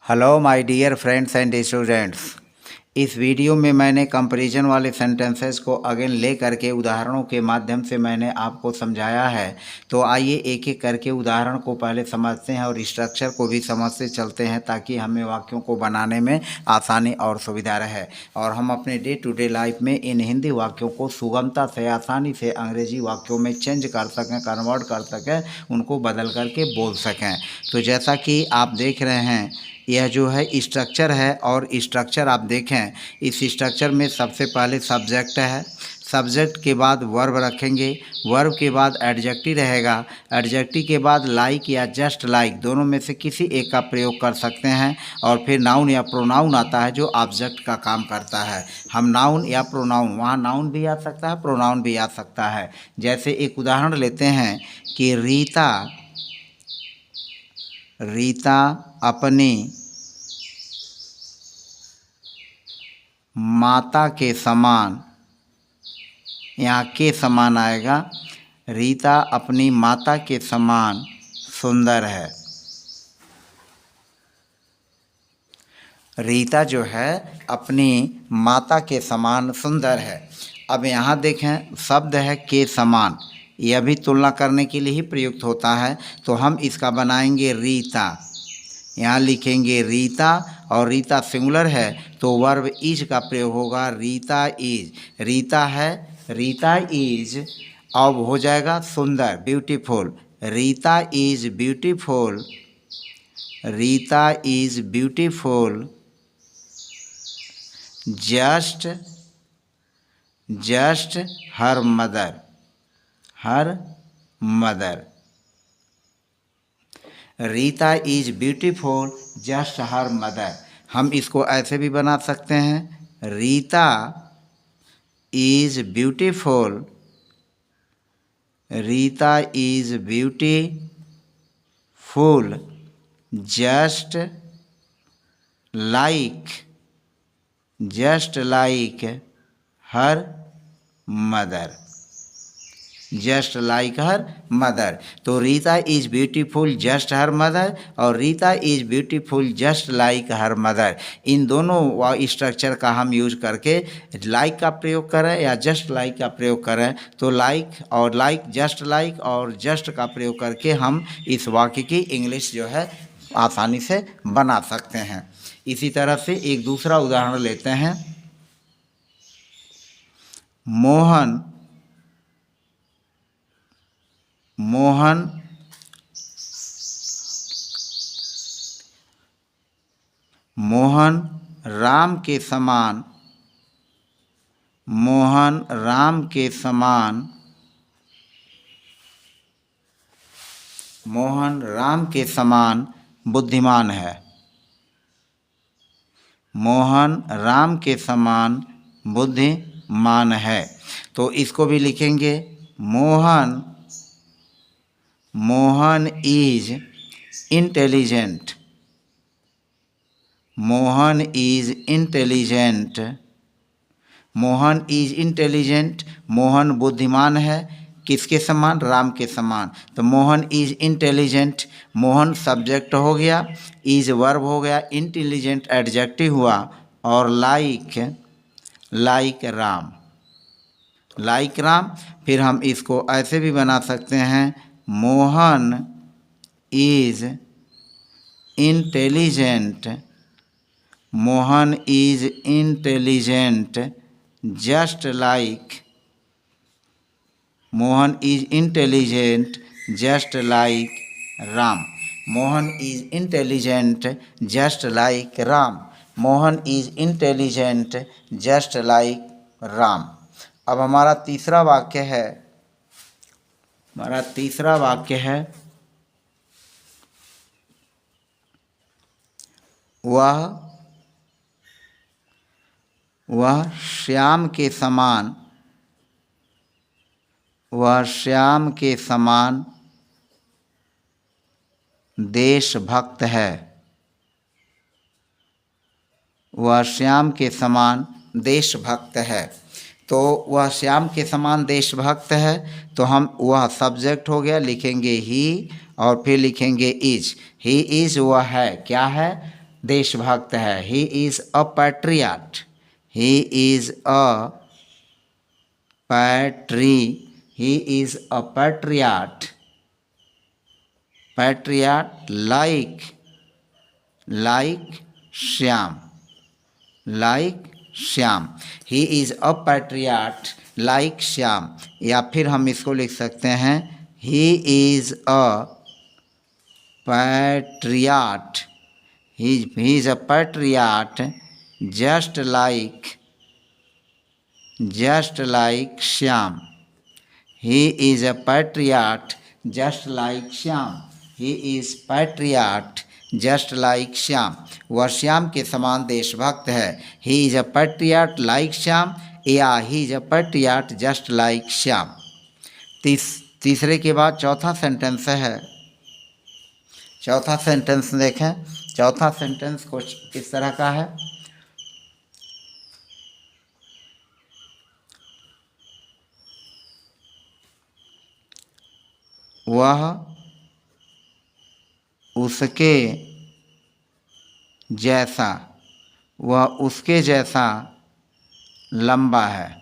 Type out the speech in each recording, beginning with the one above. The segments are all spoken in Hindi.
Hello my dear friends and students. इस वीडियो में मैंने कंपैरिजन वाले सेंटेंसेस को अगेन ले करके उदाहरणों के माध्यम से मैंने आपको समझाया है। तो आइए एक एक करके उदाहरण को पहले समझते हैं और स्ट्रक्चर को भी समझते चलते हैं ताकि हमें वाक्यों को बनाने में आसानी और सुविधा रहे और हम अपने डे टू डे लाइफ में इन हिंदी वाक्यों को सुगमता से आसानी से अंग्रेजी वाक्यों में चेंज कर सकें, कन्वर्ट कर सकें, उनको बदल करके बोल सकें। तो जैसा कि आप देख रहे हैं, यह जो है स्ट्रक्चर है और स्ट्रक्चर आप देखें, इस स्ट्रक्चर में सबसे पहले सब्जेक्ट है, सब्जेक्ट के बाद वर्ब रखेंगे, वर्ब के बाद एडजेक्टिव रहेगा, एडजेक्टिव के बाद लाइक या जस्ट लाइक दोनों में से किसी एक का प्रयोग कर सकते हैं और फिर नाउन या प्रोनाउन आता है जो ऑब्जेक्ट का काम करता है। हम नाउन या प्रोनाउन, वहाँ नाउन भी आ सकता है, प्रोनाउन भी आ सकता है। जैसे एक उदाहरण लेते हैं कि रीता अपनी माता के समान, यहाँ के समान आएगा, रीता अपनी माता के समान सुंदर है। रीता जो है अपनी माता के समान सुंदर है। अब यहाँ देखें शब्द है के समान, यह भी तुलना करने के लिए ही प्रयुक्त होता है। तो हम इसका बनाएंगे रीता, यहाँ लिखेंगे रीता और रीता सिंगुलर है तो वर्ब इज का प्रयोग होगा, रीता इज। रीता है, रीता इज, अब हो जाएगा सुंदर, beautiful. Rita is beautiful, Rita is beautiful just her mother. Rita is beautiful just her mother. हम इसको ऐसे भी बना सकते हैं, Rita is beautiful, Rita is beautiful just like her mother. तो Rita is beautiful just her mother और Rita is beautiful just like her mother, इन दोनों स्ट्रक्चर का हम यूज करके लाइक का प्रयोग करें या जस्ट लाइक का प्रयोग करें तो लाइक और लाइक, जस्ट लाइक और जस्ट का प्रयोग करके हम इस वाक्य की इंग्लिश जो है आसानी से बना सकते हैं। इसी तरह से एक दूसरा उदाहरण लेते हैं, मोहन राम के समान बुद्धिमान है। मोहन राम के समान बुद्धिमान है। तो इसको भी लिखेंगे, Mohan is intelligent, Mohan is intelligent, Mohan बुद्धिमान है, किसके समान? राम के समान। तो Mohan is intelligent, Mohan subject हो गया, इज वर्ब हो गया, इंटेलिजेंट एडजेक्टिव हुआ और लाइक राम। फिर हम इसको ऐसे भी बना सकते हैं, Mohan is intelligent just like Ram. Mohan is intelligent just like Ram, Mohan is intelligent just like Ram. अब हमारा तीसरा वाक्य है, वह श्याम के समान देशभक्त है। वह श्याम के समान देशभक्त है। तो वह श्याम के समान देशभक्त है तो हम वह सब्जेक्ट हो गया, लिखेंगे ही और फिर लिखेंगे इज। ही इज वह है, क्या है? देशभक्त है। He is a patriot, he is a he is a patriot, patriot like Shyam, Shyam. He is a patriot like Shyam. या फिर हम इसको लिख सकते हैं he is a patriot, he is a patriot just like Shyam. He is a patriot just like Shyam. He is patriot just like Shyam. वह श्याम के समान देशभक्त है। He is a patriot like Shyam या he is a patriot just like Shyam। तीसरे के बाद चौथा सेंटेंस है। चौथा सेंटेंस देखें। चौथा सेंटेंस कुछ इस तरह का है। वह उसके जैसा लंबा है,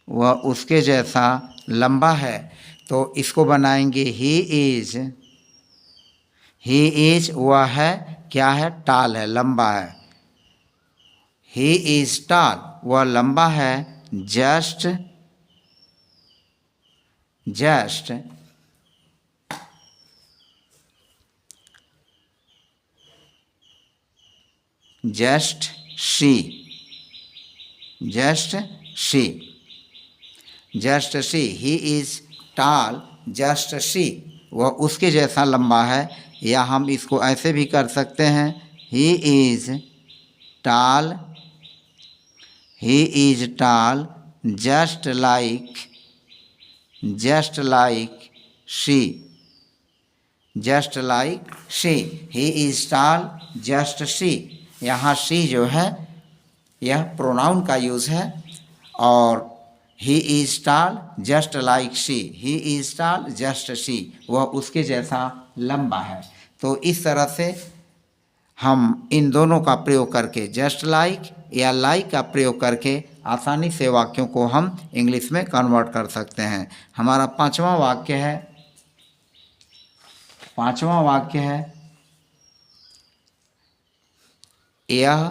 वह उसके जैसा लंबा है। तो इसको बनाएंगे ही इज़ वह है क्या है, टाल है, लंबा है। ही इज़ टाल वह लंबा है, जस्ट शी ही इज़ टाल जस्ट शी वह उसके जैसा लंबा है। या हम इसको ऐसे भी कर सकते हैं ही इज़ टाल just like she he is टाल जस्ट शी। यहाँ शी जो है यह प्रोनाउन का यूज़ है और ही इज़ टाल just like she, he is टाल जस्ट शी वह उसके जैसा लंबा है। तो इस तरह से हम इन दोनों का प्रयोग करके जस्ट लाइक या लाइक का प्रयोग करके आसानी से वाक्यों को हम इंग्लिश में कन्वर्ट कर सकते हैं। हमारा पांचवा वाक्य है यह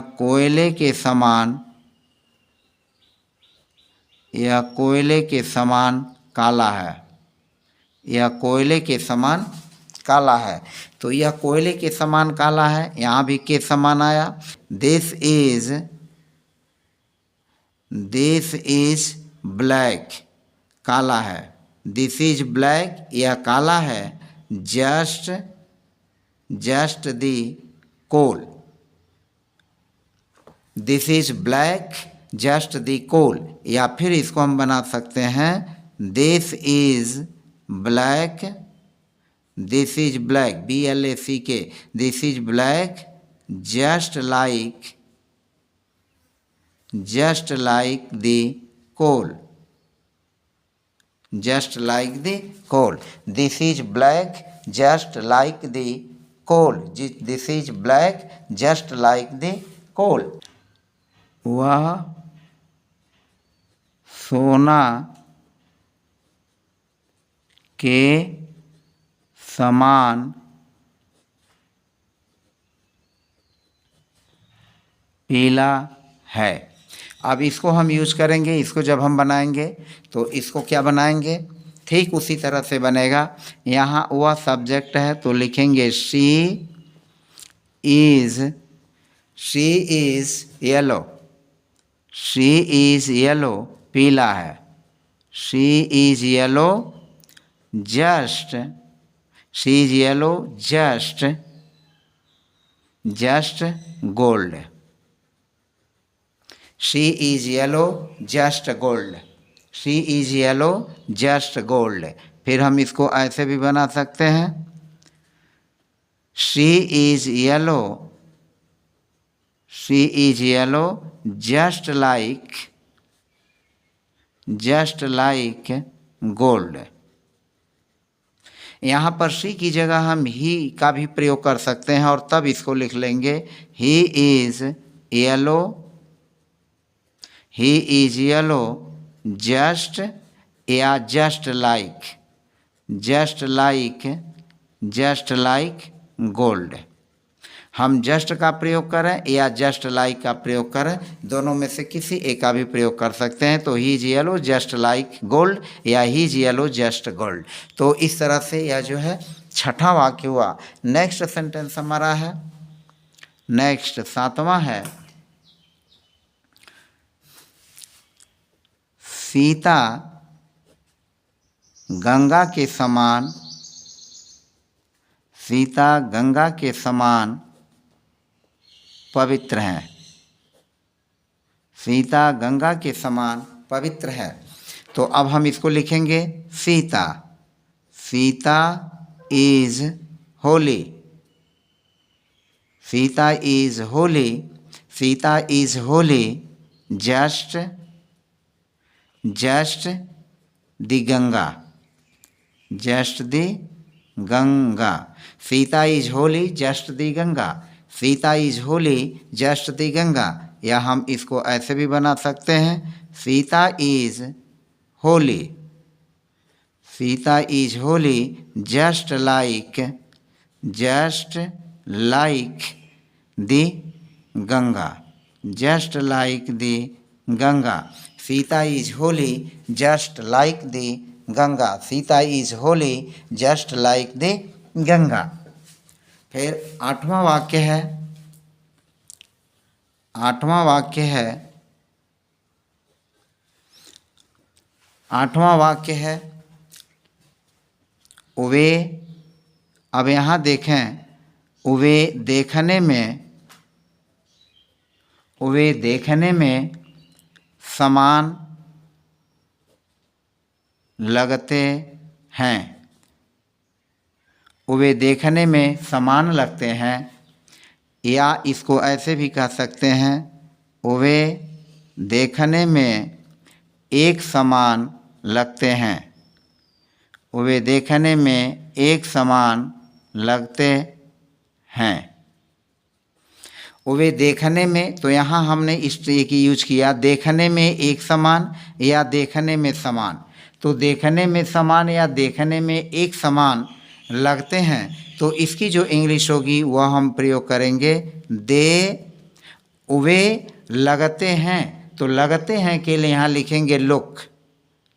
कोयले के समान काला है, यह कोयले के समान काला है। तो यह कोयले के समान काला है, यहाँ भी के समान आया। दिस इज ब्लैक काला है, दिस इज ब्लैक यह काला है, just the coal, this is black just the coal. या फिर इसको हम बना सकते हैं this is black BLACK, this is black just like the coal, this is black just like the coal, this is black just like the coal. वह सोना के समान पीला है। अब इसको हम यूज करेंगे, इसको जब हम बनाएंगे तो इसको क्या बनाएंगे, ठीक उसी तरह से बनेगा। यहाँ वह सब्जेक्ट है तो लिखेंगे she is yellow, she is yellow पीला है, she is yellow just gold, she is yellow just gold, she is yellow just gold. फिर हम इसको ऐसे भी बना सकते हैं she is yellow just like gold, यहाँ पर सी की जगह हम ही का भी प्रयोग कर सकते हैं और तब इसको लिख लेंगे he is yellow, he is yellow just, या just like, just like, just like gold. हम जस्ट का प्रयोग करें या जस्ट लाइक का प्रयोग करें, दोनों में से किसी एक का भी प्रयोग कर सकते हैं। तो he is yellow just like gold या he is yellow just gold. तो इस तरह से यह जो है छठा वाक्य हुआ। नेक्स्ट सेंटेंस हमारा है, नेक्स्ट सातवां है, सीता गंगा के समान, सीता गंगा के समान पवित्र हैं, सीता गंगा के समान पवित्र है। तो अब हम इसको लिखेंगे Sita, Sita is Holi, Sita is Holi, Sita is Holi just, just the Ganga, just the Ganga, Sita is Holi just the Ganga, Sita is Holi just the Ganga. या हम इसको ऐसे भी बना सकते हैं, Sita is Holi, Sita is Holi just like, just like the Ganga, just like the Ganga, Sita is Holi just like the Ganga, Sita is Holi just like दी गंगा। फिर आठवां वाक्य है, आठवां वाक्य है, आठवां वाक्य है वे, अब यहाँ देखें, वे देखने में, वे देखने में समान लगते हैं, वे देखने में समान लगते हैं। या इसको ऐसे भी कह सकते हैं, वे देखने में एक समान लगते हैं, वे देखने में एक समान लगते हैं। वे देखने में, तो यहाँ हमने इस की यूज किया, देखने में एक समान या देखने में समान। तो देखने में समान या देखने में एक समान लगते हैं, तो इसकी जो इंग्लिश होगी वह हम प्रयोग करेंगे दे, वे लगते हैं, तो लगते हैं के लिए यहाँ लिखेंगे लुक,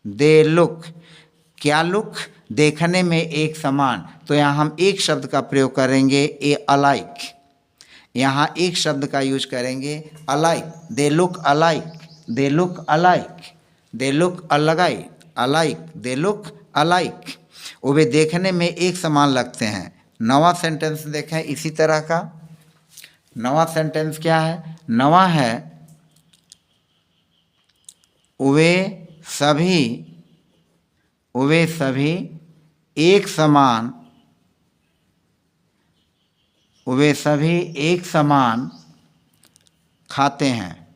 दे लुक। क्या लुक? देखने में एक समान, तो यहाँ हम एक शब्द का प्रयोग करेंगे ए अलाइक, यहाँ एक शब्द का यूज करेंगे alike, they look alike, they look alike, they look अलगाई अलाइक, दे लुक अलाइक। वे देखने में एक समान लगते हैं। नवा सेंटेंस देखें इसी तरह का। नवा सेंटेंस क्या है? नवा है वे सभी, वे सभी एक समान, वे सभी एक समान खाते हैं,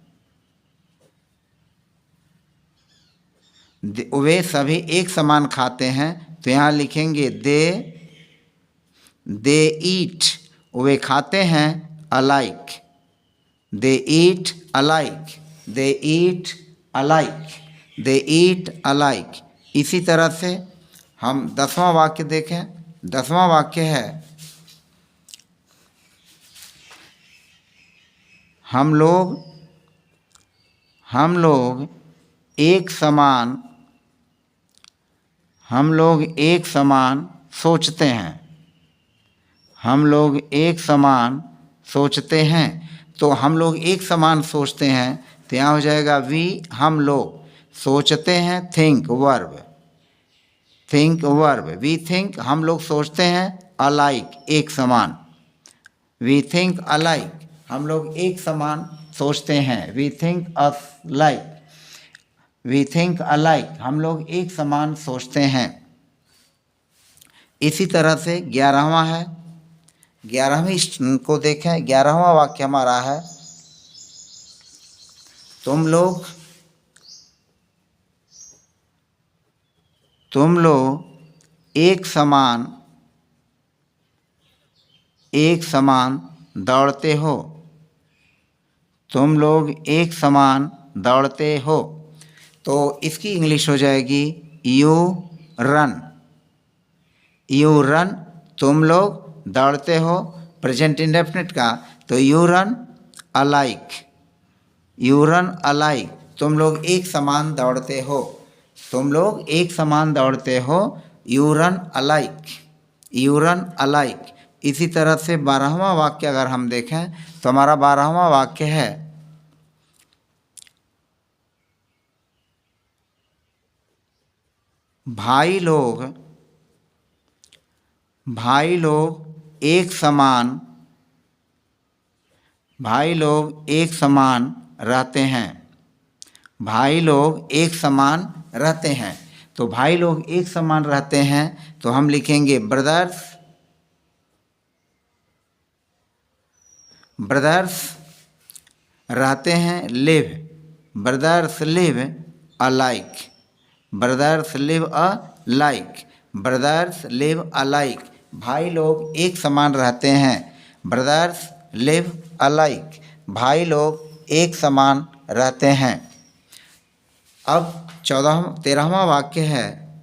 वे सभी एक समान खाते हैं। तो यहाँ लिखेंगे दे ईट, वे खाते हैं अलाइक, दे ईट अलाइक, दे ईट अलाइक, दे ईट अलाइक। इसी तरह से हम 10वां वाक्य देखें। 10वां वाक्य है हम लोग एक समान, हम लोग एक समान सोचते हैं, हम लोग एक समान सोचते हैं। तो हम लोग एक समान सोचते हैं, तो यहाँ हो जाएगा वी, हम लोग सोचते हैं, think verb, think verb, we think, हम लोग सोचते हैं, अलाइक एक समान, वी थिंक अलाइक, हम लोग एक समान सोचते हैं, we think alike, we think alike, हम लोग एक समान सोचते हैं। इसी तरह से 11वां है, 11वीं को देखें। 11वां वाक्य हमारा है तुम लोग एक समान दौड़ते हो। तुम लोग एक समान दौड़ते हो। तो इसकी इंग्लिश हो जाएगी यू रन। यू रन, तुम लोग दौड़ते हो। प्रेजेंट इंडेफिनिट का तो you run alike. You run alike, तुम लोग एक समान दौड़ते हो। तुम लोग एक समान दौड़ते हो। You run alike. You run alike. इसी तरह से 12वां वाक्य अगर हम देखें तो हमारा 12वां वाक्य है भाई लोग एक समान रहते हैं। भाई लोग एक समान रहते हैं। तो भाई लोग एक समान रहते हैं तो हम लिखेंगे ब्रदर्स रहते हैं live. Brothers live alike. Brothers live alike. Brothers live alike, भाई लोग एक समान रहते हैं। ब्रदर्स लिव अलाइक, भाई लोग एक समान रहते हैं। अब 13वां वाक्य है,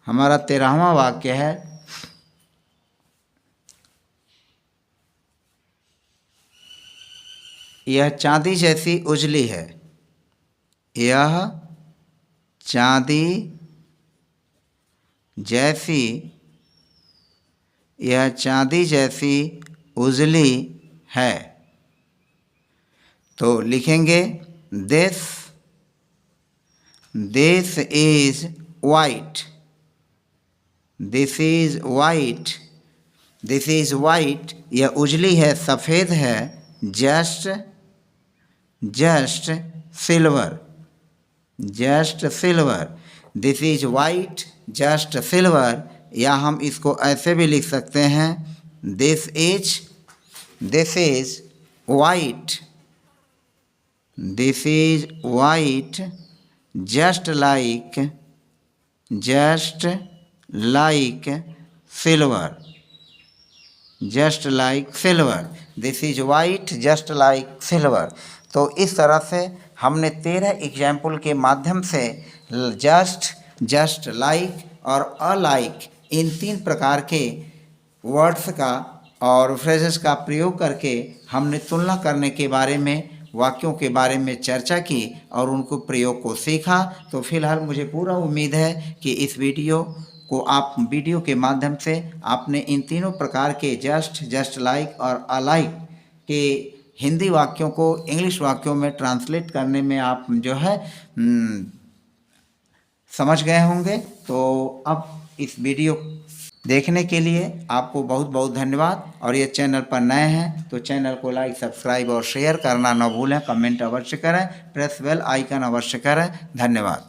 हमारा 13वां वाक्य है यह चांदी जैसी उजली है। यह चांदी जैसी उजली है। तो लिखेंगे this is white. This is white. This is white, यह उजली है, सफ़ेद है। Just silver. Just silver. This is white just silver, या हम इसको ऐसे भी लिख सकते हैं this is white. This is white just like silver. Just like silver. This is white just like silver. तो इस तरह से हमने 13 एग्जाम्पल के माध्यम से जस्ट लाइक और अलाइक इन 3 प्रकार के वर्ड्स का और फ्रेजेस का प्रयोग करके हमने तुलना करने के बारे में, वाक्यों के बारे में चर्चा की और उनको प्रयोग को सीखा। तो फिलहाल मुझे पूरा उम्मीद है कि इस वीडियो के माध्यम से आपने इन तीनों प्रकार के जस्ट लाइक और अलाइक के हिंदी वाक्यों को इंग्लिश वाक्यों में ट्रांसलेट करने में आप जो है समझ गए होंगे। तो अब इस वीडियो देखने के लिए आपको बहुत बहुत धन्यवाद। और ये चैनल पर नए हैं तो चैनल को लाइक, सब्सक्राइब और शेयर करना न भूलें। कमेंट अवश्य करें, प्रेस बेल आइकन अवश्य करें। धन्यवाद।